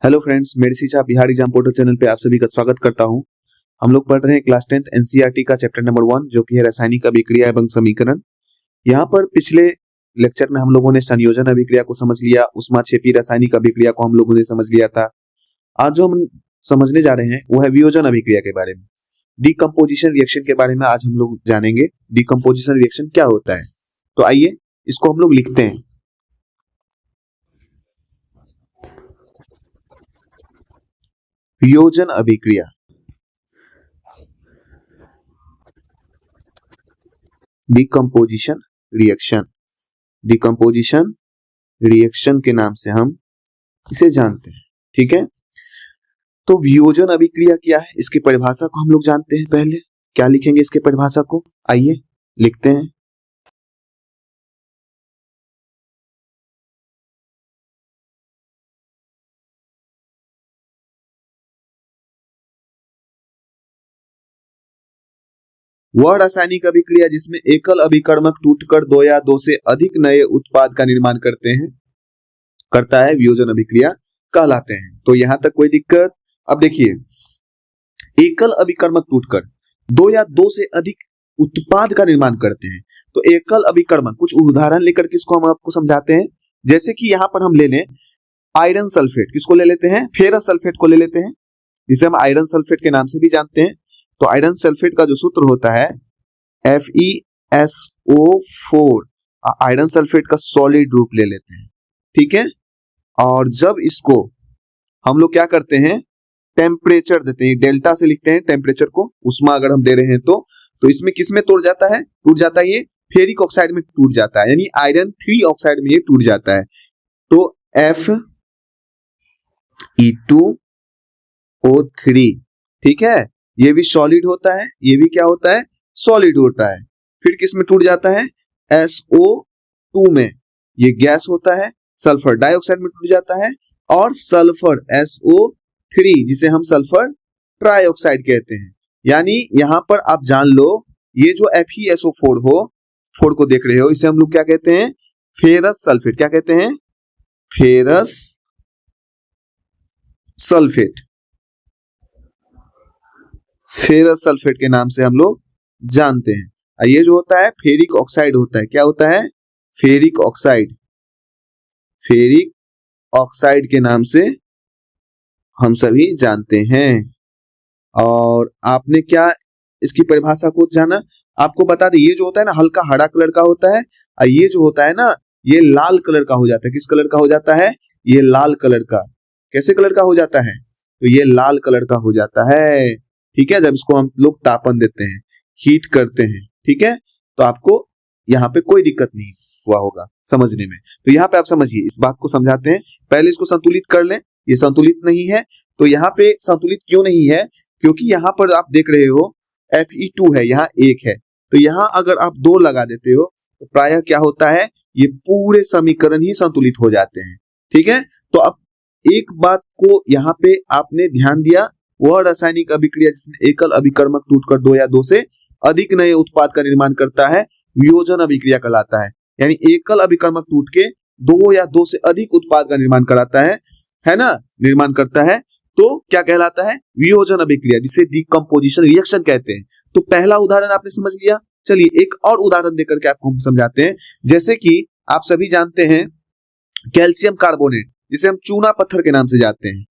Hello friends, मेरी शिक्षा Bihar exam portal channel पे आप सभी का स्वागत करता हूं। हम लोग पढ़ रहे हैं क्लास 10th एनसीईआरटी का चैप्टर नंबर 1 जो कि है रासायनिक अभिक्रिया एवं समीकरण। यहाँ पर पिछले लेक्चर में हम लोगों ने संयोजन अभिक्रिया को समझ लिया, ऊष्माक्षेपी रासायनिक अभिक्रिया को हम लोगों ने समझ लिया था। आज जो हम समझने जा रहे हैं वो है वियोजन अभिक्रिया के बारे में, डिकम्पोजिशन रिएक्शन के बारे में आज हम लोग जानेंगे। डिकम्पोजिशन रिएक्शन क्या होता है, तो आइए इसको हम लोग लिखते हैं। वियोजन अभिक्रिया, डिकम्पोजिशन रिएक्शन, डिकम्पोजिशन रिएक्शन के नाम से हम इसे जानते हैं। ठीक है, तो वियोजन अभिक्रिया क्या है, इसकी परिभाषा को हम लोग जानते हैं। पहले क्या लिखेंगे इसके परिभाषा को, आइए लिखते हैं। वह रासायनिक अभिक्रिया जिसमें एकल अभिकर्मक टूटकर दो या दो से अधिक नए उत्पाद का निर्माण करता है वियोजन अभिक्रिया कहलाते हैं। तो यहां तक कोई दिक्कत? अब देखिए, एकल अभिकर्मक टूटकर दो या दो से अधिक उत्पाद का निर्माण करते हैं। तो एकल अभिकर्मक, कुछ उदाहरण लेकर किसको हम आपको समझाते हैं। जैसे कि यहां पर हम ले लें आयरन सल्फेट, किसको ले लेते हैं, फेरस सल्फेट को ले लेते हैं, जिसे हम आयरन सल्फेट के नाम से भी जानते हैं। तो आयरन सल्फेट का जो सूत्र होता है FeSO4, आयरन सल्फेट का सॉलिड रूप ले लेते हैं। ठीक है, और जब इसको हम लोग क्या करते हैं, टेम्परेचर देते हैं, डेल्टा से लिखते हैं टेम्परेचर को, उष्मा अगर हम दे रहे हैं तो इसमें किसमें टूट जाता है, ये फेरिक ऑक्साइड में टूट जाता है, यानी आयरन 3 ऑक्साइड में ये टूट जाता है। तो Fe2O3, ठीक है, ये भी सॉलिड होता है, ये भी क्या होता है, सॉलिड होता है। फिर किस में टूट जाता है, SO2 में, ये गैस होता है, सल्फर डाइऑक्साइड में टूट जाता है, और सल्फर SO3 जिसे हम सल्फर ट्राइऑक्साइड कहते हैं। यानी यहां पर आप जान लो, ये जो FeSO4 को देख रहे हो, इसे हम लोग क्या कहते हैं, फेरस सल्फेट। क्या कहते हैं, फेरस सल्फेट, फेरस सल्फेट के नाम से हम लोग जानते हैं। ये जो होता है फेरिक ऑक्साइड होता है, क्या होता है, फेरिक ऑक्साइड, फेरिक ऑक्साइड के नाम से हम सभी जानते हैं। और आपने क्या इसकी परिभाषा को जाना, आपको बता दें, ये जो होता है ना हल्का हरा कलर का होता है, और ये जो होता है ना ये लाल कलर का हो जाता है। किस कलर का हो जाता है, ये लाल कलर का। कैसे कलर का हो जाता है, तो ये लाल कलर का हो जाता है। ठीक है, जब इसको हम लोग तापन देते हैं, हीट करते हैं, ठीक है, तो आपको यहाँ पे कोई दिक्कत नहीं हुआ होगा समझने में। तो यहाँ पे आप समझिए, इस बात को समझाते हैं। पहले इसको संतुलित कर लें, ये संतुलित नहीं है। तो यहाँ पे संतुलित क्यों नहीं है, क्योंकि यहाँ पर आप देख रहे हो Fe2 है, यहाँ 1 है, तो यहाँ अगर आप 2 लगा देते हो तो प्रायः क्या होता है, ये पूरे समीकरण ही संतुलित हो जाते हैं। ठीक है, तो अब एक बात को यहाँ पे आपने ध्यान दिया, वह रासायनिक अभिक्रिया जिसमें एकल अभिकर्मक टूटकर दो या दो से अधिक नए उत्पाद का निर्माण करता है वियोजन अभिक्रिया कहलाता है। यानी एकल अभिकर्मक टूट के दो या दो से अधिक उत्पाद का निर्माण कराता है ना, निर्माण करता है, तो क्या कहलाता है, वियोजन अभिक्रिया, जिसे डिकम्पोजिशन रिएक्शन कहते हैं। तो पहला उदाहरण आपने समझ लिया। चलिए एक और उदाहरण देकर के आपको हम समझाते हैं। जैसे कि आप सभी जानते हैं कैल्शियम कार्बोनेट, जिसे हम चूना पत्थर के नाम से जानते हैं,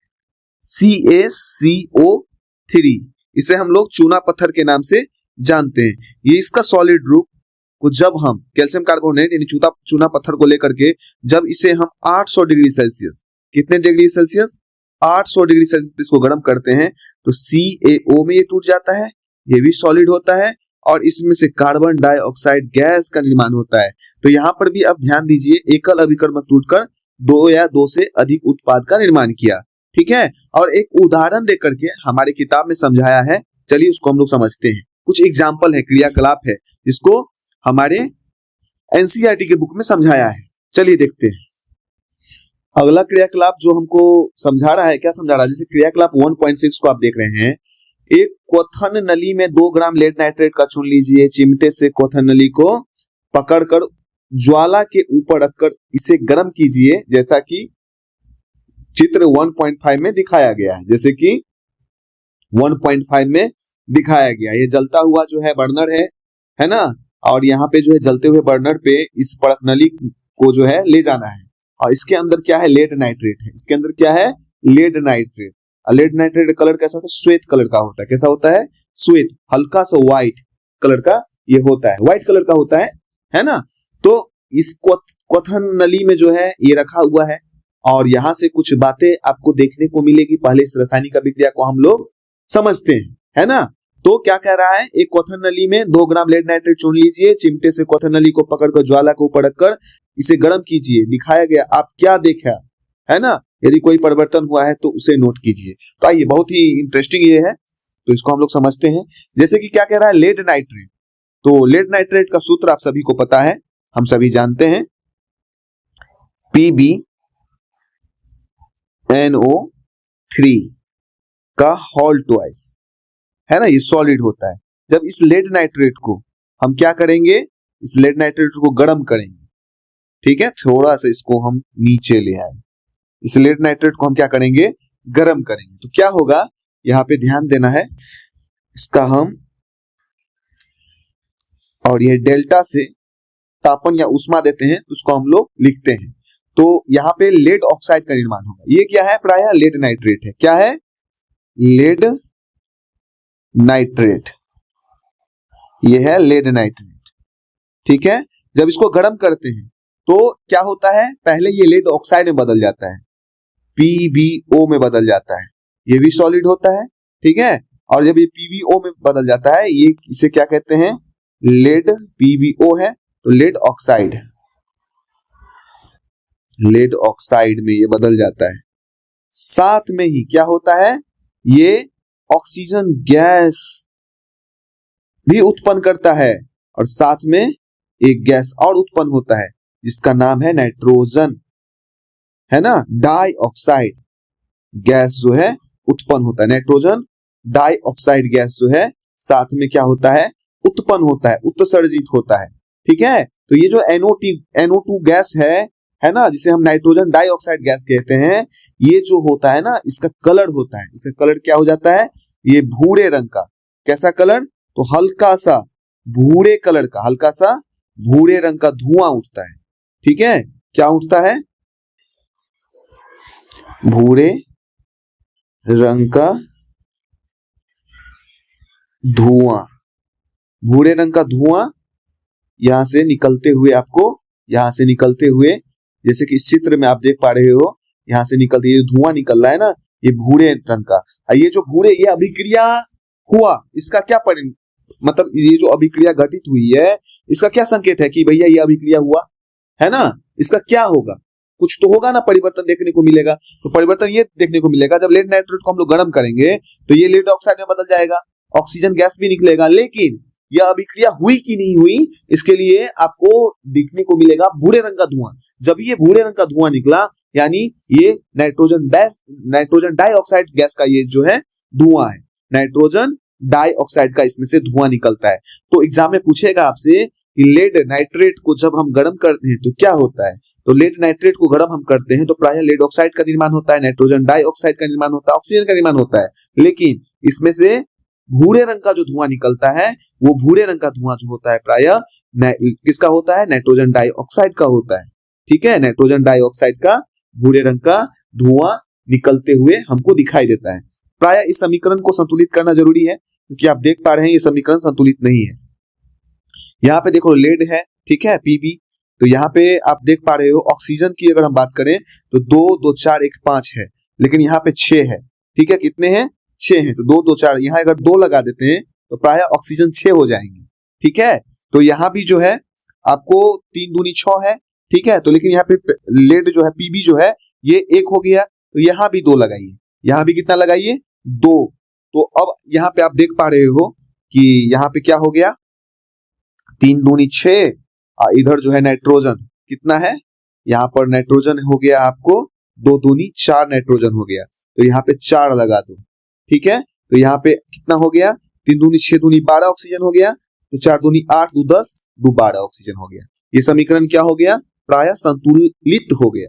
CaCO3, इसे हम लोग चूना पत्थर के नाम से जानते हैं। ये इसका सॉलिड रूप को जब हम कैल्शियम कार्बोनेट यानी चूना पत्थर को लेकर के जब इसे हम 800 डिग्री सेल्सियस, कितने डिग्री सेल्सियस, 800 डिग्री सेल्सियस पे इसको गर्म करते हैं, तो CaO में ये टूट जाता है, ये भी सॉलिड होता है, और इसमें से कार्बन डाइऑक्साइड गैस का निर्माण होता है। तो यहाँ पर भी आप ध्यान दीजिए, एकल अभिकर्मक टूटकर दो या दो से अधिक उत्पाद का निर्माण किया। ठीक है, और एक उदाहरण देकर के हमारे किताब में समझाया है। चलिए उसको हम लोग समझते हैं। कुछ एग्जाम्पल है, क्रियाकलाप है, जिसको हमारे एनसीईआरटी के बुक में समझाया है। चलिए देखते हैं। अगला क्रियाकलाप जो हमको समझा रहा है, क्या समझा रहा है, जैसे क्रियाकलाप 1.6 को आप देख रहे हैं। एक क्वथन नली में 2 ग्राम लेड नाइट्रेट का चुन लीजिए, चिमटे से क्वथन नली को पकड़कर ज्वाला के ऊपर रखकर इसे गर्म कीजिए, जैसा कि चित्र 1.5 में दिखाया गया है, जैसे कि 1.5 में दिखाया गया। ये जलता हुआ जो है बर्नर है ना, और यहाँ पे जो है जलते हुए बर्नर पे इस परख नली को जो है ले जाना है, और इसके अंदर क्या है, लेड नाइट्रेट है। इसके अंदर क्या है, lead nitrate. Lead nitrate colour कैसा होता है, श्वेत कलर का होता है। कैसा होता है, श्वेत, हल्का सा व्हाइट कलर का ये होता है, व्हाइट कलर का होता है ना। तो इस क्वथन नली में जो है ये रखा हुआ है, और यहां से कुछ बातें आपको देखने को मिलेगी। पहले इस रासायनिक अभिक्रिया को हम लोग समझते हैं, है ना। तो क्या कह रहा है, एक क्वथन नली में 2 ग्राम लेड नाइट्रेट चुन लीजिए, चिमटे से क्वथन नली को पकड़कर ज्वाला को ऊपर रखकर इसे गर्म कीजिए। दिखाया गया आप क्या देखा, है ना। यदि कोई परिवर्तन हुआ है तो उसे नोट कीजिए। तो आइए, बहुत ही इंटरेस्टिंग ये है, तो इसको हम लोग समझते हैं। जैसे कि क्या कह रहा है, लेड नाइट्रेट। तो लेड नाइट्रेट का सूत्र आप सभी को पता है, हम सभी जानते हैं, PbNO3 का होल ट्वाइस, है ना। ये सॉलिड होता है। जब इस लेड नाइट्रेट को हम क्या करेंगे, इस लेड नाइट्रेट को गर्म करेंगे, ठीक है। थोड़ा सा इसको हम नीचे ले आए, इस लेड नाइट्रेट को हम क्या करेंगे, गर्म करेंगे। तो क्या होगा, यहां पे ध्यान देना है, इसका हम और यह डेल्टा से तापन या उष्मा देते हैं, तो उसको हम लोग लिखते हैं। तो यहाँ पे लेड ऑक्साइड का निर्माण होगा। ये क्या है, प्रायः लेड नाइट्रेट है। क्या है, लेड नाइट्रेट, ये है लेड नाइट्रेट, ठीक है। जब इसको गर्म करते हैं तो क्या होता है, पहले ये लेड ऑक्साइड में बदल जाता है, PbO में बदल जाता है। ये भी सॉलिड होता है, ठीक है। और जब ये PbO में बदल जाता है, ये इसे क्या कहते हैं, लेड, PbO है तो लेड ऑक्साइड, लेड ऑक्साइड में ये बदल जाता है। साथ में ही क्या होता है, ये ऑक्सीजन गैस भी उत्पन्न करता है, और साथ में एक गैस और उत्पन्न होता है जिसका नाम है नाइट्रोजन, है ना। डाइऑक्साइड गैस जो है उत्पन्न होता है, नाइट्रोजन डाइऑक्साइड गैस जो है साथ में क्या होता है, उत्पन्न होता है, उत्सर्जित होता है, ठीक है। तो ये जो NO2 गैस है ना, जिसे हम नाइट्रोजन डाइऑक्साइड गैस कहते हैं, ये जो होता है ना, इसका कलर होता है, इसका कलर क्या हो जाता है, ये भूरे रंग का। कैसा कलर, तो हल्का सा भूरे कलर का, हल्का सा भूरे रंग का धुआं उठता है, ठीक है। क्या उठता है, भूरे रंग का धुआं, भूरे रंग का धुआं यहां से निकलते हुए, आपको यहां से निकलते हुए, जैसे कि इस चित्र में आप देख पा रहे हो, यहां से निकलती है, धुआं निकल रहा है ना, ये भूरे रंग का। ये जो भूरे, ये अभिक्रिया हुआ, इसका क्या मतलब ये जो अभिक्रिया घटित हुई है, इसका क्या संकेत है कि भैया ये अभिक्रिया हुआ है ना। इसका क्या होगा, कुछ तो होगा ना, परिवर्तन देखने को मिलेगा। तो परिवर्तन ये देखने को मिलेगा, जब लेड नाइट्रेट को हम लोग गर्म करेंगे तो ये लेड ऑक्साइड में बदल जाएगा, ऑक्सीजन गैस भी निकलेगा। लेकिन यह अभिक्रिया हुई कि नहीं हुई, इसके लिए आपको दिखने को मिलेगा भूरे रंग का धुआं। जब ये भूरे रंग का धुआं निकला, यानी ये नाइट्रोजन डाइऑक्साइड गैस का ये जो है धुआं है, नाइट्रोजन डाइऑक्साइड का इसमें से धुआं निकलता है। तो एग्जाम में पूछेगा आपसे कि लेड नाइट्रेट को जब हम गर्म करते हैं तो क्या होता है। तो लेड नाइट्रेट को गर्म हम करते हैं तो प्रायः लेड ऑक्साइड का निर्माण होता है, नाइट्रोजन डाइऑक्साइड का निर्माण होता है, ऑक्सीजन का निर्माण होता है। लेकिन इसमें से भूरे रंग का जो धुआं निकलता है, वो भूरे रंग का धुआं जो होता है प्रायः किसका होता है, नाइट्रोजन डाइऑक्साइड का होता है, ठीक है। नाइट्रोजन डाइऑक्साइड का भूरे रंग का धुआं निकलते हुए हमको दिखाई देता है। प्रायः इस समीकरण को संतुलित करना जरूरी है, क्योंकि आप देख पा रहे हैं ये समीकरण संतुलित नहीं है। यहाँ पे देखो लेड है, ठीक है, Pb। तो यहाँ पे आप देख पा रहे हो ऑक्सीजन की अगर हम बात करें तो 2 2 4 1 5 है, लेकिन यहाँ पे 6 है, ठीक है। कितने हैं, 6 हैं। तो 2 2 4, यहाँ अगर 2 लगा देते हैं तो प्रायः ऑक्सीजन 6 हो जाएंगे, ठीक है। तो यहाँ भी जो है आपको 3 दूनी 6 है, ठीक है। तो लेकिन यहाँ पे लेड जो है, Pb जो है, ये 1 हो गया, तो यहाँ भी 2 लगाइए, यहाँ भी कितना लगाइए, 2। तो अब यहाँ पे आप देख पा रहे हो कि यहाँ पे क्या हो गया, 3 दूनी 6, इधर जो है नाइट्रोजन कितना है, यहाँ पर नाइट्रोजन हो गया आपको 2 दूनी 4 नाइट्रोजन हो गया, तो यहाँ पे 4 लगा दो, ठीक है। तो यहाँ पे कितना हो गया, 3 दूनी 6 दूनी 12 ऑक्सीजन हो गया, तो 4 दूनी 8 2 10 2 12 ऑक्सीजन हो गया। ये समीकरण क्या हो गया, प्रायः संतुलित हो गया।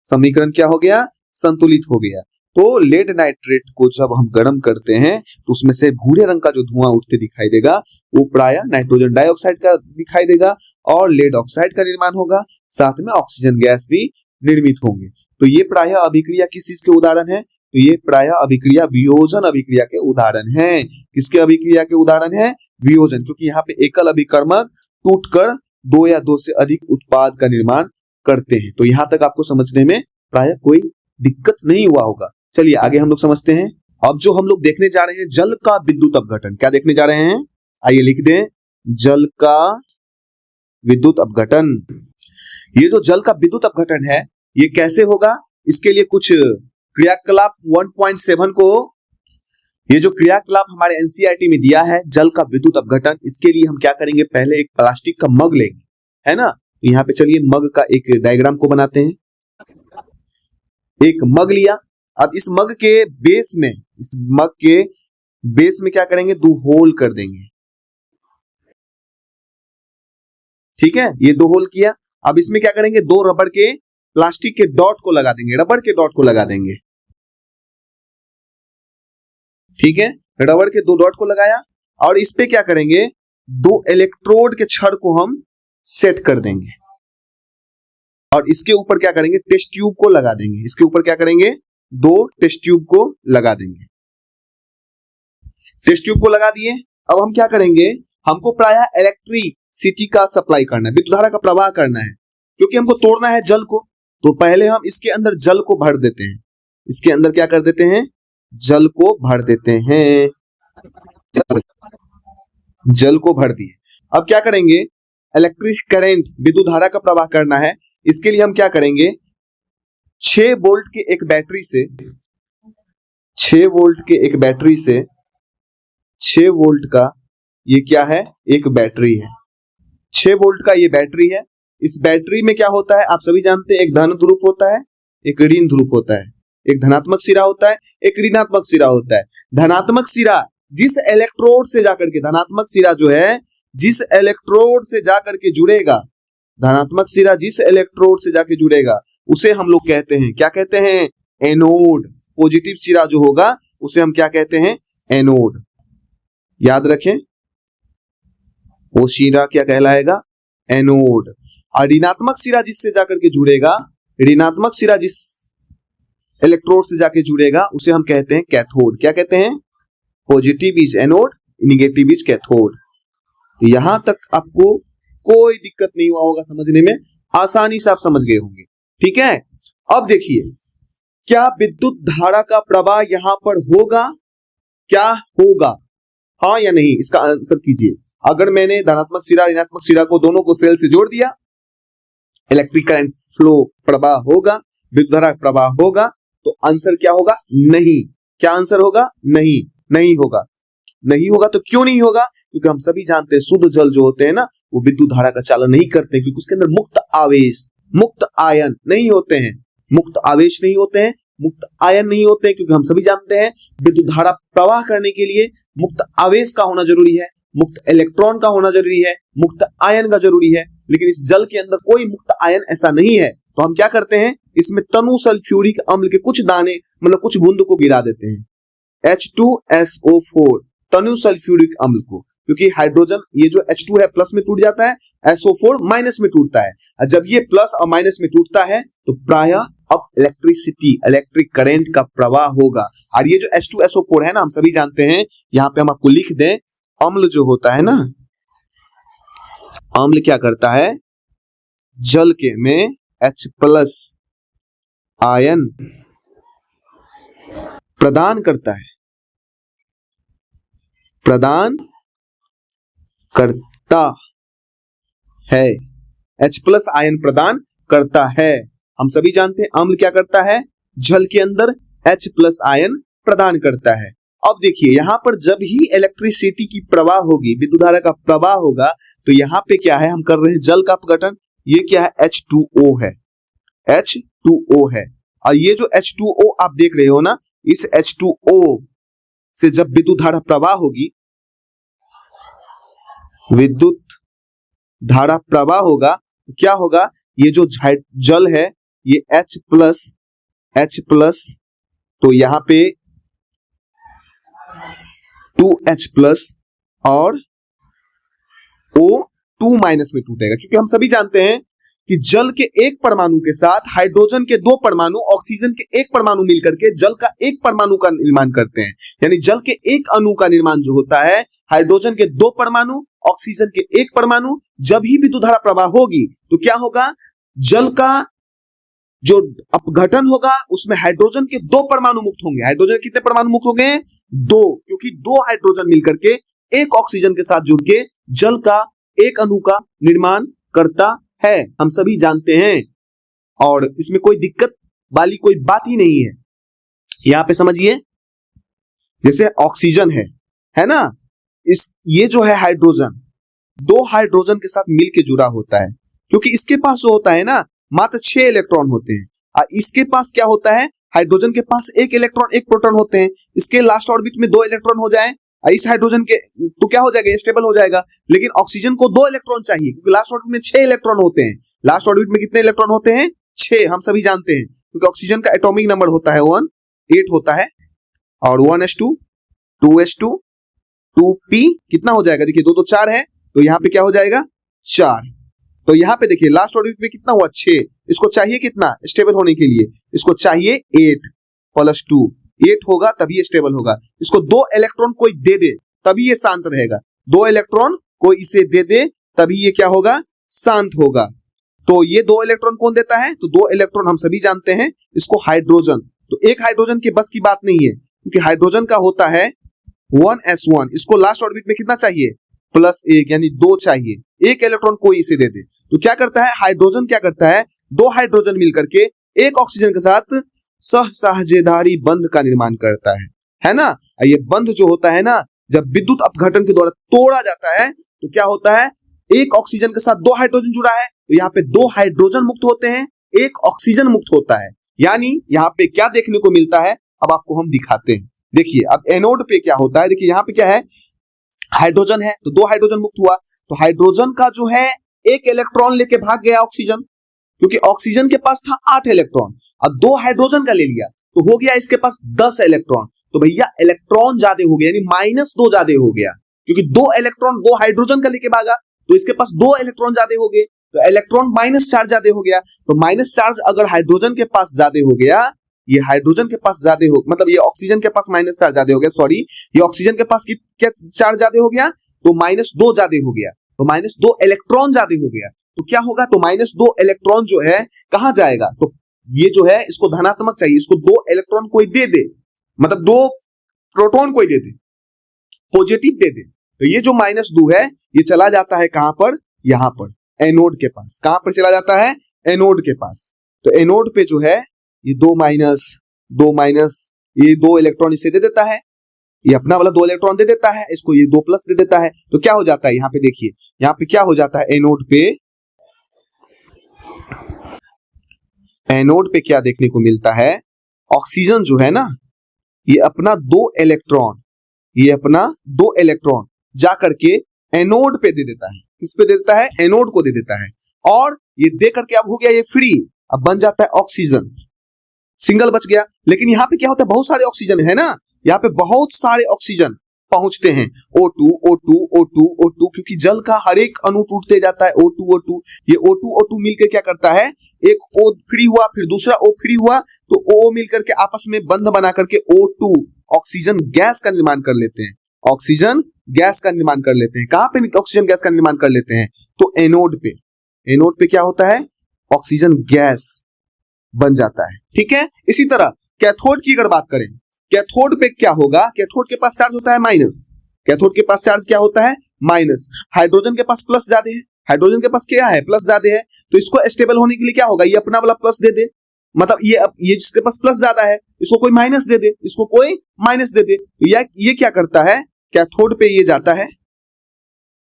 समीकरण क्या हो गया, संतुलित हो गया। तो लेड नाइट्रेट को जब हम गर्म करते हैं तो उसमें से भूरे रंग का जो धुआं उठते दिखाई देगा वो प्रायः नाइट्रोजन डाइऑक्साइड का दिखाई देगा और लेड ऑक्साइड का निर्माण होगा, साथ में ऑक्सीजन गैस भी निर्मित होंगे। तो ये प्रायः अभिक्रिया किस चीज के उदाहरण है? तो ये प्रायः अभिक्रिया वियोजन अभिक्रिया के उदाहरण है। किसके अभिक्रिया के उदाहरण है? वियोजन, क्योंकि यहाँ पे एकल अभिकर्मक टूटकर दो या दो से अधिक उत्पाद का निर्माण करते हैं। तो यहाँ तक आपको समझने में प्रायः कोई दिक्कत नहीं हुआ होगा। चलिए आगे हम लोग समझते हैं। अब जो हम लोग देखने जा रहे हैं जल का विद्युत अपघटन। क्या देखने जा रहे हैं? आइए लिख दें, जल का विद्युत अपघटन। ये जो जल का विद्युत अपघटन है ये कैसे होगा? इसके लिए कुछ क्रियाकलाप 1.7 को, ये जो क्रियाकलाप हमारे एनसीईआरटी में दिया है जल का विद्युत अपघटन, इसके लिए हम क्या करेंगे? पहले एक प्लास्टिक का मग लेंगे, है ना। यहाँ पे चलिए मग का एक डायग्राम को बनाते हैं। एक मग लिया, अब इस मग के बेस में, इस मग के बेस में क्या करेंगे? 2 होल कर देंगे, ठीक है। ये 2 होल किया। अब इसमें क्या करेंगे? 2 रबड़ के प्लास्टिक के डॉट को लगा देंगे, रबड़ के डॉट को लगा देंगे, ठीक है। रबड़ के 2 डॉट को लगाया और इस पे क्या करेंगे? 2 इलेक्ट्रोड के छड़ को हम सेट कर देंगे और इसके ऊपर क्या करेंगे? टेस्ट ट्यूब को लगा देंगे। इसके ऊपर क्या करेंगे? 2 टेस्ट ट्यूब को लगा देंगे। टेस्ट ट्यूब को लगा दिए। अब हम क्या करेंगे? हमको प्रायः इलेक्ट्रिसिटी का सप्लाई करना है, विद्युत धारा का प्रवाह करना है, क्योंकि हमको तोड़ना है जल को। तो पहले हम इसके अंदर जल को भर देते हैं। इसके अंदर क्या कर देते हैं? जल को भर देते हैं। जल को भर दिए। अब क्या करेंगे? इलेक्ट्रिक करंट, विद्युत धारा का प्रवाह करना है। इसके लिए हम क्या करेंगे? 6 वोल्ट के एक बैटरी से 6 वोल्ट के एक बैटरी से 6 वोल्ट का ये क्या है? एक बैटरी है। 6 वोल्ट का ये बैटरी है। इस बैटरी में क्या होता है? आप सभी जानते हैं, एक धन ध्रुव होता है, एक ऋण ध्रुव होता है। एक धनात्मक सिरा होता है, एक ऋणात्मक सिरा होता है। धनात्मक सिरा जिस इलेक्ट्रोड से जाकर के, धनात्मक सिरा जो है जिस इलेक्ट्रोड से जाकर के जुड़ेगा, धनात्मक सिरा जिस इलेक्ट्रोड से जाके जुड़ेगा उसे हम लोग कहते हैं, क्या कहते हैं? एनोड। पॉजिटिव सिरा जो होगा उसे हम क्या कहते हैं? एनोड। याद रखें, वो सिरा क्या कहलाएगा? एनोड। और ऋणात्मक सिरा जिससे जाकर के जुड़ेगा, ऋणात्मक सिरा जिस इलेक्ट्रोड से जाके जुड़ेगा उसे हम कहते हैं कैथोड। क्या कहते हैं? Positive is anode, negative is cathode. तो यहां तक आपको कोई दिक्कत नहीं हुआ होगा समझने में, आसानी से आप समझ गए होंगे, ठीक है। अब देखिए, क्या विद्युत धारा का प्रवाह यहां पर होगा? क्या होगा? हाँ या नहीं, इसका आंसर कीजिए। अगर मैंने धनात्मक सिरा ऋणात्मक सिरा को दोनों को सेल से जोड़ दिया, इलेक्ट्रिक करंट फ्लो प्रवाह होगा, विद्युत धारा प्रवाह होगा, तो आंसर क्या होगा? नहीं। क्या आंसर होगा? नहीं, नहीं होगा। नहीं होगा तो क्यों नहीं होगा? क्योंकि हम सभी जानते हैं शुद्ध जल जो होते हैं ना, वो विद्युत धारा का चालन नहीं करते, क्योंकि उसके अंदर मुक्त आवेश, मुक्त आयन नहीं होते हैं। मुक्त आवेश नहीं होते हैं, मुक्त आयन नहीं होते हैं, क्योंकि हम सभी जानते हैं विद्युत धारा प्रवाह करने के लिए मुक्त आवेश का होना जरूरी है, मुक्त इलेक्ट्रॉन का होना जरूरी है, मुक्त आयन का जरूरी है। लेकिन इस जल के अंदर कोई मुक्त आयन ऐसा नहीं है, तो हम क्या करते हैं? इसमें तनु सल्फ्यूरिक अम्ल के कुछ दाने, मतलब कुछ बूंद को गिरा देते हैं, H2SO4, तनु सल्फ्यूरिक अम्ल को, क्योंकि हाइड्रोजन, ये जो H2 है प्लस में टूट जाता है, SO4 माइनस में टूटता है। और जब ये प्लस और माइनस में टूटता है तो प्रायः अब इलेक्ट्रिसिटी, इलेक्ट्रिक करंट का प्रवाह होगा। और ये जो H2SO4 है ना, हम सभी जानते हैं, यहां पे हम आपको लिख दें, अम्ल जो होता है ना, अम्ल क्या करता है? जल के में H+ आयन प्रदान करता है, प्रदान करता है, H+ आयन प्रदान करता है। हम सभी जानते हैं अम्ल क्या करता है? जल के अंदर H+ आयन प्रदान करता है। अब देखिए, यहां पर जब ही इलेक्ट्रिसिटी की प्रवाह होगी, विद्युत धारा का प्रवाह होगा, तो यहां पे क्या है? हम कर रहे हैं जल का अपघटन। ये क्या है? H2O है, H2O है। और ये जो H2O आप देख रहे हो ना, इस H2O से जब विद्युत धारा प्रवाह होगी, विद्युत धारा प्रवाह होगा, तो क्या होगा? ये जो जल है ये H+ H+, तो यहाँ पे 2H+ और O2- में टूटेगा, क्योंकि हम सभी जानते हैं कि जल के एक परमाणु के साथ हाइड्रोजन के दो परमाणु, ऑक्सीजन के एक परमाणु मिलकर के जल का एक परमाणु का निर्माण करते हैं। यानी जल के एक अणु का निर्माण जो होता है, हाइड्रोजन के दो परमाणु, ऑक्सीजन के एक परमाणु। जब ही विद्युत धारा प्रवाह होगी तो क्या होगा, जल का जो अपघटन होगा उसमें हाइड्रोजन के दो परमाणु मुक्त होंगे। हाइड्रोजन के कितने परमाणु मुक्त होंगे? दो, क्योंकि दो हाइड्रोजन मिलकर के एक ऑक्सीजन के साथ जुड़ के जल का एक अणु का निर्माण करता है, हम सभी जानते हैं। और इसमें कोई दिक्कत वाली कोई बात ही नहीं है। यहां पे समझिए, जैसे ऑक्सीजन है ना, ये जो है हाइड्रोजन, दो हाइड्रोजन के साथ मिलके जुड़ा होता है, क्योंकि इसके पास जो होता है ना मात्र 6 इलेक्ट्रॉन होते हैं, और इसके पास क्या होता है, हाइड्रोजन के पास 1 इलेक्ट्रॉन 1 प्रोटॉन होते हैं। इसके लास्ट ऑर्बिट में 2 इलेक्ट्रॉन हो जाए, इस हाइड्रोजन के तो क्या हो जाएगा, स्टेबल हो जाएगा। लेकिन ऑक्सीजन को 2 इलेक्ट्रॉन चाहिए, क्योंकि लास्ट ऑर्बिट में 6 इलेक्ट्रॉन होते हैं। लास्ट ऑर्बिट में कितने इलेक्ट्रॉन होते हैं? 6, हम सभी जानते हैं, क्योंकि ऑक्सीजन का एटॉमिक नंबर होता है 1, 8 होता है, और 1s2 2s2 2p कितना हो जाएगा, देखिए 2 तो 4 है, तो यहाँ पे क्या हो जाएगा 4। तो यहाँ पे देखिए लास्ट ऑर्बिट में कितना हुआ 6, इसको चाहिए कितना स्टेबल होने के लिए, इसको चाहिए 8 + 2, 8 होगा तभी ये स्टेबल होगा। इसको 2 इलेक्ट्रॉन कोई दे दे तभी ये शांत रहेगा, 2 इलेक्ट्रॉन कोई इसे दे दे तभी ये क्या होगा, शांत होगा। तो ये 2 इलेक्ट्रॉन कौन देता है, तो 2 इलेक्ट्रॉन हम सभी जानते हैं, इसको हाइड्रोजन। तो एक हाइड्रोजन के बस की बात नहीं है, क्योंकि हाइड्रोजन का होता है 1s1, इसको लास्ट ऑर्बिट में कितना चाहिए, +1, यानी 2 चाहिए, 1 इलेक्ट्रॉन कोई इसे दे दे। तो क्या करता है हाइड्रोजन, क्या करता है, 2 हाइड्रोजन मिलकर के एक ऑक्सीजन के साथ सहसाहजेदारी बंध का निर्माण करता है ना। ये बंध जो होता है ना, जब विद्युत अपघटन के द्वारा तोड़ा जाता है तो क्या होता है, एक ऑक्सीजन के साथ 2 हाइड्रोजन जुड़ा है, तो यहाँ पे 2 हाइड्रोजन मुक्त होते हैं, 1 ऑक्सीजन मुक्त होता है। यानी यहाँ पे क्या देखने को मिलता है, अब आपको हम दिखाते हैं। देखिए अब एनोड पे क्या होता है, देखिए यहाँ पे क्या है, हाइड्रोजन है तो 2 हाइड्रोजन मुक्त हुआ, तो हाइड्रोजन का जो है 1 इलेक्ट्रॉन लेके भाग गया ऑक्सीजन, क्योंकि ऑक्सीजन के पास था 8 इलेक्ट्रॉन, अब 2 हाइड्रोजन का ले लिया तो हो गया इसके पास 10 इलेक्ट्रॉन। तो भैया इलेक्ट्रॉन ज्यादा हो गया, यानी -2 ज्यादा हो गया, क्योंकि 2 इलेक्ट्रॉन 2 हाइड्रोजन का लेके भागा तो इसके पास 2 इलेक्ट्रॉन ज्यादा हो गए, तो इलेक्ट्रॉन -4 ज्यादा हो गया। तो -4 अगर हाइड्रोजन के पास ज्यादा हो गया, ये हाइड्रोजन के पास ज्यादा हो, मतलब ये ऑक्सीजन के पास -4 ज्यादा हो गया, सॉरी ये ऑक्सीजन के पास क्या 4 ज्यादा हो गया, तो -2 ज्यादा हो गया, तो -2 इलेक्ट्रॉन ज्यादा हो गया। तो क्या होगा, तो -2 इलेक्ट्रॉन जो है कहां जाएगा, तो ये जो है इसको धनात्मक चाहिए, इसको 2 इलेक्ट्रॉन कोई दे दे, मतलब 2 प्रोटॉन कोई दे दे, पॉजिटिव दे दे। तो ये जो -2 है ये चला जाता है कहां पर, यहां पर एनोड के पास। कहां पर चला जाता है, एनोड के पास। तो एनोड पे जो है ये 2 माइनस ये 2 इलेक्ट्रॉन इसे दे देता है, ये अपना वाला 2 इलेक्ट्रॉन दे देता है, इसको ये 2+ दे देता है। तो क्या हो जाता है, यहाँ पे देखिए, यहाँ पे क्या हो जाता है, एनोड पे क्या देखने को मिलता है, ऑक्सीजन जो है ना, ये अपना 2 इलेक्ट्रॉन जा करके एनोड पे दे देता है। किस पे दे देता है, एनोड को दे देता है, और ये दे करके अब हो गया ये फ्री, अब बन जाता है ऑक्सीजन, सिंगल बच गया। लेकिन यहाँ पे क्या होता है, बहुत सारे ऑक्सीजन है ना, यहाँ पे बहुत सारे ऑक्सीजन पहुंचते हैं, O2 O2 O2 O2, क्योंकि जल का हर एक अणु टूटते जाता है, O2 O2, ये O2 O2 मिलकर क्या करता है, एक O फ्री हुआ, फिर दूसरा O फ्री हुआ, तो O मिलकर के आपस में बंध बना करके O2 ऑक्सीजन गैस का निर्माण कर लेते हैं, ऑक्सीजन गैस का निर्माण कर लेते हैं। कहां पे ऑक्सीजन गैस का निर्माण कर लेते हैं, तो एनोड पे क्या होता है, ऑक्सीजन गैस बन जाता है। ठीक है, इसी तरह कैथोड की अगर बात करें, कैथोड पे क्या होगा, कैथोड के पास चार्ज होता है माइनस, कैथोड के पास चार्ज क्या होता है, माइनस। हाइड्रोजन के पास प्लस ज्यादा है, हाइड्रोजन के पास क्या है, प्लस ज्यादा है, तो इसको स्टेबल होने के लिए क्या होगा, ये अपना वाला प्लस दे दे, मतलब ये जिसके पास प्लस ज्यादा है इसको कोई माइनस दे दे, इसको कोई माइनस दे दे। ये क्या करता है, कैथोड पे ये जाता है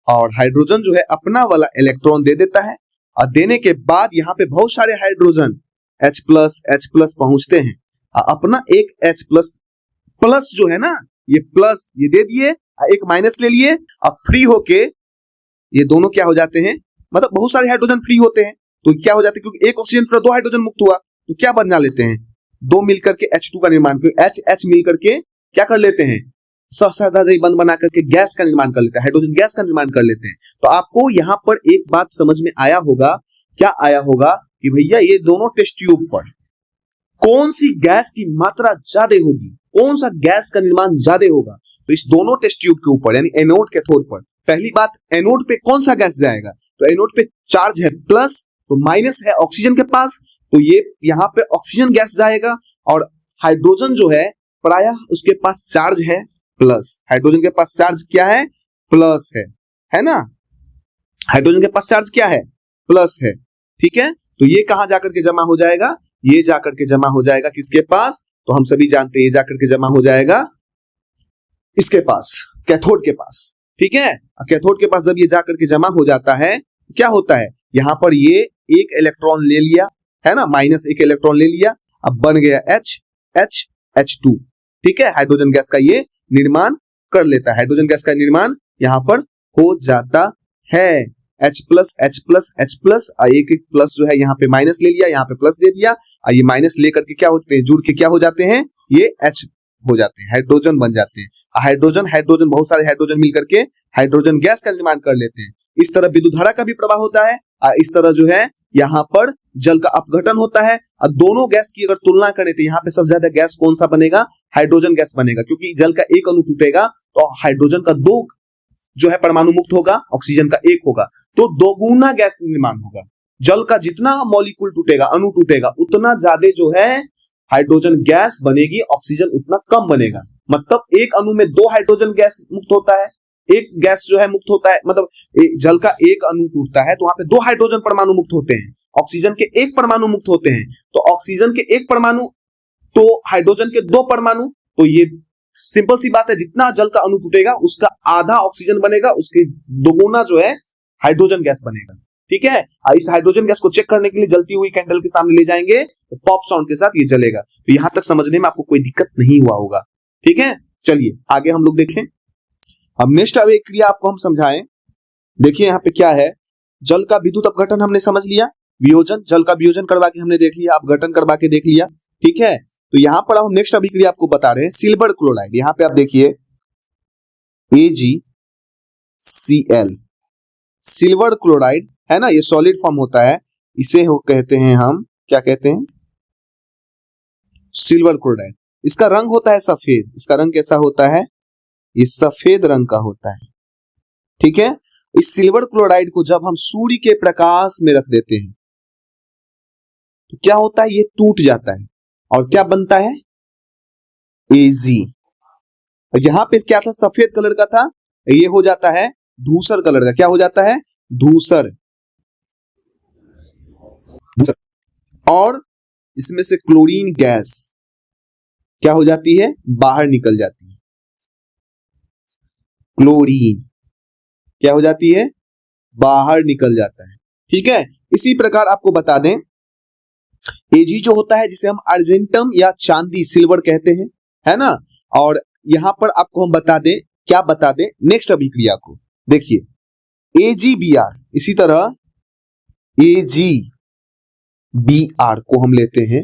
और हाइड्रोजन जो है अपना वाला इलेक्ट्रॉन दे देता है, और देने के बाद यहाँ पे बहुत सारे हाइड्रोजन H+ पहुंचते हैं, अपना एक H+ जो है ना, ये प्लस ये दे दिए, एक माइनस ले लिए, अब फ्री होके ये दोनों क्या हो जाते हैं, मतलब बहुत सारे हाइड्रोजन फ्री होते हैं, तो क्या हो जाते हैं, क्योंकि एक ऑक्सीजन पर 2 हाइड्रोजन मुक्त हुआ, तो क्या बना लेते हैं, दो मिलकर के H2 का निर्माण, H H मिलकर के क्या कर लेते हैं, सहस्राधारी बंध बना करके गैस का निर्माण कर लेते हैं, हाइड्रोजन गैस का निर्माण कर लेते हैं। तो आपको यहाँ पर एक बात समझ में आया होगा, क्या आया होगा कि भैया ये दोनों टेस्ट ट्यूब पर कौन सी गैस की मात्रा ज्यादा होगी, कौन सा गैस का निर्माण ज्यादा होगा। तो इस दोनों टेस्ट ट्यूब के ऊपर यानी एनोड कैथोड पर, पहली बात एनोड पे कौन सा गैस जाएगा, तो एनोड पे चार्ज है प्लस, तो माइनस है ऑक्सीजन के पास, तो ये यहाँ पे ऑक्सीजन गैस जाएगा, और हाइड्रोजन जो है प्रायः उसके पास चार्ज है प्लस, हाइड्रोजन के पास चार्ज क्या है, प्लस है ना, हाइड्रोजन के पास चार्ज क्या है, प्लस है। ठीक है, तो ये कहां जाकर के जमा हो जाएगा, ये जाकर के जमा हो जाएगा किसके पास, तो हम सभी जानते हैं ये जाकर के जमा हो जाएगा इसके पास, कैथोड के पास। ठीक है, कैथोड के पास जब ये जाकर के जमा हो जाता है, क्या होता है, यहां पर ये एक इलेक्ट्रॉन ले लिया है ना, माइनस एक इलेक्ट्रॉन ले लिया, अब बन गया H2। ठीक है, हाइड्रोजन गैस का ये निर्माण कर लेता है, हाइड्रोजन गैस का निर्माण यहां पर हो जाता है। H plus H plus H plus, एक एक प्लस जो है यहाँ पे माइनस ले लिया, यहाँ पे प्लस दे दिया, और ये माइनस लेकर के क्या होते हैं, जुड़ के क्या हो जाते हैं, ये H हो जाते हैं, हाइड्रोजन बन जाते हैं। हाइड्रोजन बहुत सारे हाइड्रोजन मिलकर के हाइड्रोजन गैस का निर्माण कर लेते हैं। इस तरह विद्युत धारा का भी प्रवाह होता है, इस तरह जो है यहाँ पर जल का अपघटन होता है। और दोनों गैस की अगर तुलना करें तो यहाँ पे सबसे ज्यादा गैस कौन सा बनेगा, हाइड्रोजन गैस बनेगा, क्योंकि जल का एक अणु टूटेगा तो हाइड्रोजन का दो जो है परमाणु मुक्त होगा, ऑक्सीजन का एक होगा, तो दोगुना गैस निर्माण होगा। जल का जितना मॉलिक्यूल टूटेगा, अणु टूटेगा, उतना ज्यादा जो है हाइड्रोजन गैस बनेगी, ऑक्सीजन उतना कम बनेगा। मतलब एक अणु में दो हाइड्रोजन गैस मुक्त होता है, एक गैस जो है मुक्त होता है, मतलब जल का एक अणु टूटता है तो वहां पे दो हाइड्रोजन परमाणु मुक्त होते हैं, ऑक्सीजन के एक परमाणु मुक्त होते हैं, तो ऑक्सीजन के एक परमाणु तो हाइड्रोजन के दो परमाणु, तो ये सिंपल सी बात है, जितना जल का अणु टूटेगा उसका आधा ऑक्सीजन बनेगा, उसके दोगुना जो है हाइड्रोजन गैस बनेगा। ठीक है, इस हाइड्रोजन गैस को चेक करने के लिए जलती हुई कैंडल के सामने ले जाएंगे, तो पॉप साउंड के साथ ये जलेगा। तो यहां तक समझने में आपको कोई दिक्कत नहीं हुआ होगा। ठीक है, चलिए आगे हम लोग देखें। अब नेक्स्ट अभिक्रिया आपको हम समझाएं। देखिए यहाँ पे क्या है, जल का विद्युत अपघटन हमने समझ लिया, वियोजन, जल का वियोजन करवा के हमने देख लिया, अपघटन करवा के देख लिया। ठीक है, तो यहां पर हम नेक्स्ट अभिक्रिया आपको बता रहे हैं, सिल्वर क्लोराइड। यहां पे आप देखिए AgCl, सिल्वर क्लोराइड है ना, ये सॉलिड फॉर्म होता है, इसे कहते हैं हम, क्या कहते हैं, सिल्वर क्लोराइड। इसका रंग होता है सफेद, इसका रंग कैसा होता है, ये सफेद रंग का होता है। ठीक है, इस सिल्वर क्लोराइड को जब हम सूर्य के प्रकाश में रख देते हैं तो क्या होता है, ये टूट जाता है और क्या बनता है, Ag। यहां पे क्या था, सफेद कलर का था, ये हो जाता है धूसर कलर का, क्या हो जाता है, धूसर। और इसमें से क्लोरीन गैस क्या हो जाती है, बाहर निकल जाती है, क्लोरीन क्या हो जाती है, बाहर निकल जाता है। ठीक है, इसी प्रकार आपको बता दें, Ag जो होता है जिसे हम अर्जेंटम या चांदी, सिल्वर कहते हैं, है ना। और यहां पर आपको हम बता दें, क्या बता दें, नेक्स्ट अभिक्रिया को देखिए, AgBr, इसी तरह AgBr को हम लेते हैं,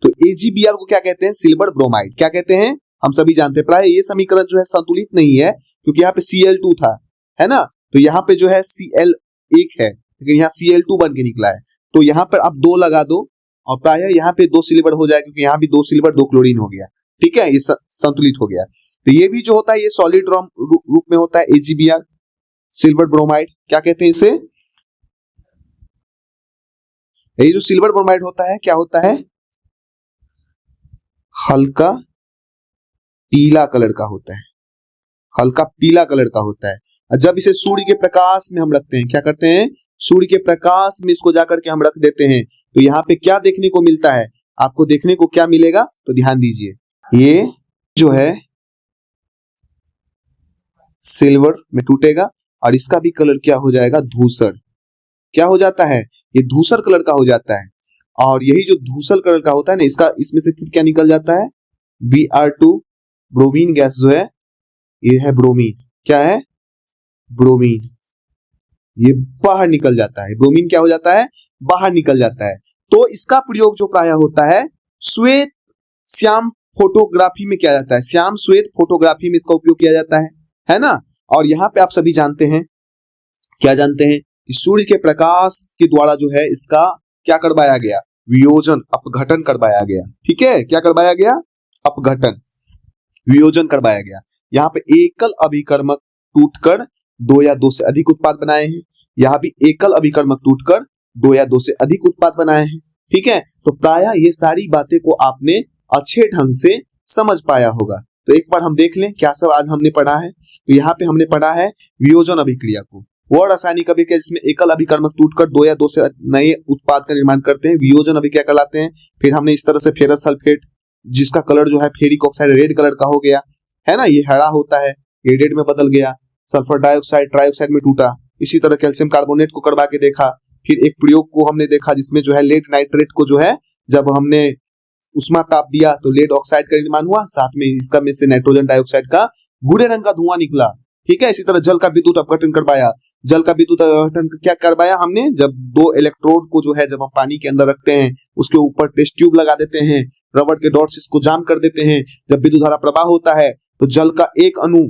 तो AgBr को क्या कहते हैं, सिल्वर ब्रोमाइड, क्या कहते हैं, हम सभी जानते हैं। प्राय ये समीकरण जो है संतुलित नहीं है, क्योंकि यहाँ पे Cl2 था, है ना, तो यहाँ पे जो है Cl1 है, लेकिन यहाँ Cl2 बन के निकला है, तो यहाँ पर आप 2 लगा दो और प्राय यहाँ पे 2 सिल्वर हो जाए, क्योंकि यहाँ भी 2 सिल्वर 2 क्लोरीन हो गया। ठीक है, ये संतुलित हो गया। तो ये भी जो होता है ये सॉलिड रूप में होता है, AgBr, सिल्वर ब्रोमाइड, क्या कहते हैं इसे, ये जो सिल्वर ब्रोमाइड होता है क्या होता है, हल्का पीला कलर का होता है, हल्का पीला कलर का होता है। जब इसे सूर्य के प्रकाश में हम रखते हैं, क्या करते हैं, सूर्य के प्रकाश में इसको जाकर के हम रख देते हैं, तो यहाँ पे क्या देखने को मिलता है, आपको देखने को क्या मिलेगा, तो ध्यान दीजिए, ये जो है सिल्वर में टूटेगा और इसका भी कलर क्या हो जाएगा, धूसर, क्या हो जाता है, ये धूसर कलर का हो जाता है। और यही जो धूसर कलर का होता है ना, इसका इसमें से फिर क्या निकल जाता है, Br2, ब्रोमीन गैस जो है, ये है ब्रोमीन, क्या है, ब्रोमीन, ये बाहर निकल जाता है, ब्रोमीन क्या हो जाता है, बाहर निकल जाता है। तो इसका प्रयोग जो प्राय होता है श्वेत श्याम फोटोग्राफी में किया जाता है, श्याम श्वेत फोटोग्राफी में इसका उपयोग किया जाता है ना। और यहाँ पे आप सभी जानते हैं, क्या जानते हैं कि सूर्य के प्रकाश के द्वारा जो है इसका क्या करवाया गया, वियोजन अपघटन करवाया गया। ठीक है, क्या करवाया गया, अपघटन वियोजन करवाया गया। यहाँ पे एकल अभिकर्मक टूटकर 2 या 2 से अधिक उत्पाद बनाए हैं, यहाँ भी एकल अभिकर्मक टूटकर 2 या 2 से अधिक उत्पाद बनाए हैं। ठीक है, तो प्रायः ये सारी बातें को आपने अच्छे ढंग से समझ पाया होगा। तो एक बार हम देख लें क्या सब आज हमने पढ़ा है। तो यहाँ पे हमने पढ़ा है वियोजन अभिक्रिया को, वह रासायनिक अभिक्रिया जिसमें एकल अभिकर्मक टूटकर 2 या 2 से नए उत्पाद का निर्माण करते हैं, वियोजन अभिक्रिया कहलाते हैं। फिर हमने इस तरह से फेरस सल्फेट, जिसका कलर जो है फेरिक ऑक्साइड रेड कलर का हो गया है ना, ये हरा होता है, ये रेड में बदल गया। सल्फर डाइऑक्साइड ट्राइऑक्साइड में टूटा। इसी तरह कैल्शियम कार्बोनेट को करवा के देखा। फिर एक प्रयोग को हमने देखा जिसमें जो है लेड नाइट्रेट को जो है जब हमने उष्मा ताप दिया तो लेड ऑक्साइड का निर्माण हुआ, साथ में इसका में से नाइट्रोजन डाइऑक्साइड का भूरे रंग का धुआं निकला। ठीक है, इसी तरह जल का विद्युत अपघटन करवाया। जल का विद्युत अपघटन क्या करवाया हमने, जब 2 इलेक्ट्रोड को जो है जब हम पानी के अंदर रखते हैं उसके ऊपर टेस्ट ट्यूब लगा देते हैं, रबड़ के डॉट्स इसको जाम कर देते हैं, जब विद्युत धारा प्रवाह होता है तो जल का एक अणु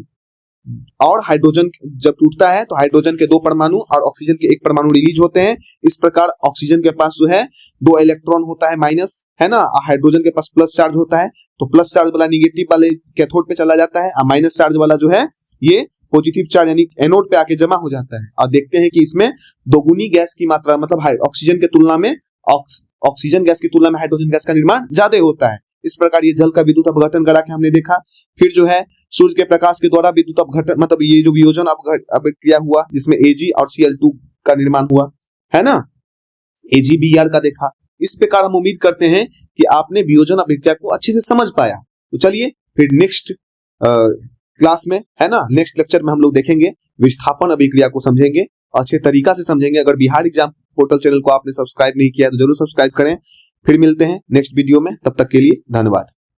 और हाइड्रोजन जब टूटता है तो हाइड्रोजन के 2 परमाणु और ऑक्सीजन के 1 परमाणु रिलीज होते हैं। इस प्रकार ऑक्सीजन के पास जो है 2 इलेक्ट्रॉन होता है माइनस, है ना, हाइड्रोजन के पास प्लस चार्ज होता है, तो प्लस चार्ज वाला निगेटिव वाले कैथोड पे चला जाता है और माइनस चार्ज वाला जो है ये पॉजिटिव चार्ज यानी एनोड पे आके जमा हो जाता है। और देखते हैं कि इसमें दोगुनी गैस की मात्रा, मतलब ऑक्सीजन के तुलना में ऑक्सीजन गैस की तुलना में हाइड्रोजन गैस का निर्माण ज्यादा होता है। इस प्रकार ये जल का विद्युत अपघटन करा के हमने देखा। फिर जो है सूर्य के प्रकाश के द्वारा विद्युत अपघटन, मतलब ये जो वियोजन अभिक्रिया हुआ जिसमें Ag और Cl2 का निर्माण हुआ, है ना, AgBr का देखा। इस प्रकार हम उम्मीद करते हैं कि आपने वियोजन अभिक्रिया को अच्छे से समझ पाया। तो चलिए फिर नेक्स्ट क्लास में, है ना, नेक्स्ट लेक्चर में हम लोग देखेंगे विस्थापन अभिक्रिया को, समझेंगे अच्छे तरीका से समझेंगे। अगर बिहार एग्जाम पोर्टल चैनल को आपने सब्सक्राइब नहीं किया तो जरूर सब्सक्राइब करें। फिर मिलते हैं नेक्स्ट वीडियो में, तब तक के लिए धन्यवाद।